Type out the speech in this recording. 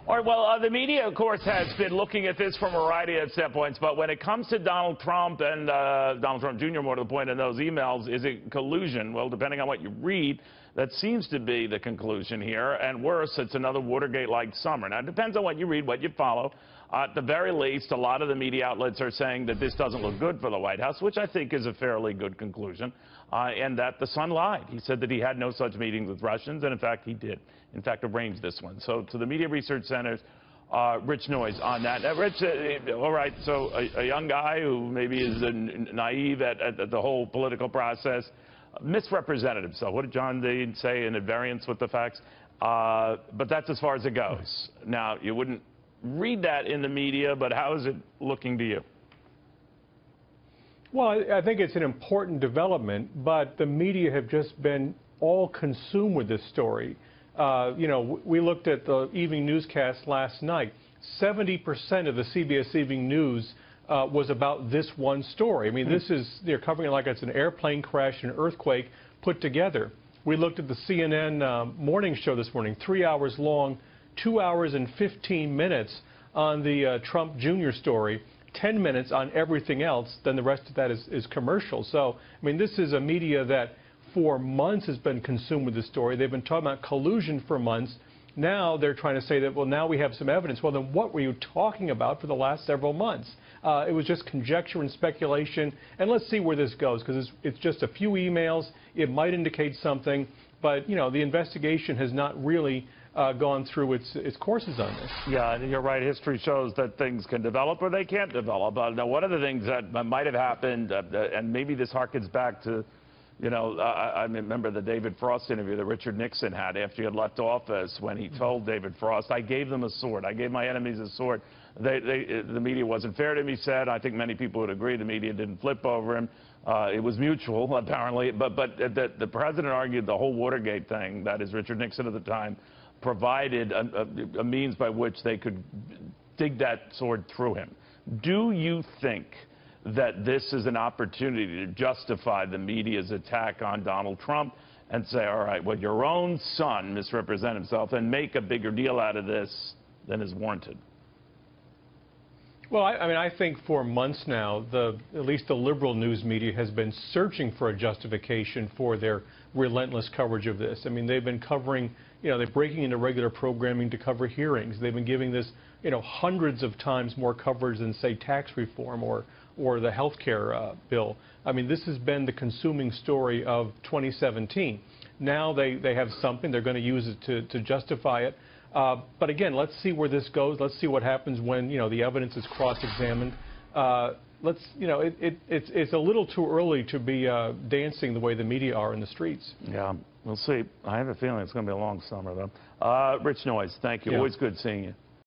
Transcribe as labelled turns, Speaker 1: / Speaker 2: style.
Speaker 1: All right, well, the media, of course, has been looking at this from a variety of standpoints, but when it comes to Donald Trump and Donald Trump Jr., more to the point in those emails, is it collusion? Well, depending on what you read, that seems to be the conclusion here, and worse, it's another Watergate-like summer. Now, it depends on what you read, what you follow. At the very least, a lot of the media outlets are saying that this doesn't look good for the White House, which I think is a fairly good conclusion, and that the Sun lied. He said that he had no such meetings with Russians, and in fact, he did. In fact, arranged this one. So to the Media Research Center's Rich Noyes on that. Now, Rich, all right, so a young guy who maybe is naive at the whole political process, misrepresented himself. What did John Dean say in at variance with the facts? But that's as far as it goes. Now, you wouldn't read that in the media, but how is it looking to you?
Speaker 2: Well, I think it's an important development, but the media have just been all consumed with this story. You know, we looked at the evening newscast last night. 70% of the CBS Evening News was about this one story. I mean, they're covering it like it's an airplane crash, an earthquake put together. We looked at the CNN morning show this morning, 3 hours long, 2 hours and 15 minutes on the Trump Jr. story, 10 minutes on everything else, then the rest of that is commercial. So, I mean, this is a media that for months has been consumed with this story. They've been talking about collusion for months. Now they're trying to say that, well, now we have some evidence. Well, then what were you talking about for the last several months? It was just conjecture and speculation. And let's see where this goes, because it's just a few emails. It might indicate something. But, you know, the investigation has not really gone through its courses on this.
Speaker 1: Yeah, you're right. History shows that things can develop or they can't develop. Now, one of the things that might have happened, and maybe this harkens back to, you know, I remember the David Frost interview that Richard Nixon had after he had left office, when he told David Frost, I gave them a sword. I gave my enemies a sword. The media wasn't fair to him, he said. I think many people would agree the media didn't flip over him. It was mutual, apparently. But the president argued the whole Watergate thing, that is Richard Nixon at the time, provided a means by which they could dig that sword through him. Do you think that this is an opportunity to justify the media's attack on Donald Trump and say, all right, well, your own son misrepresented himself, and make a bigger deal out of this than is warranted?
Speaker 2: Well, I mean, I think for months now, at least the liberal news media has been searching for a justification for their relentless coverage of this. I mean, they've been covering, you know, they're breaking into regular programming to cover hearings. They've been giving this, you know, hundreds of times more coverage than, say, tax reform or the health care bill. I mean, this has been the consuming story of 2017. Now they have something. They're going to use it to justify it. But again, let's see where this goes. Let's see what happens when, you know, the evidence is cross-examined. You know, it's a little too early to be dancing the way the media are in the streets.
Speaker 1: Yeah, we'll see. I have a feeling it's going to be a long summer, though. Rich Noyes, thank you.
Speaker 2: Yeah.
Speaker 1: Always good seeing you.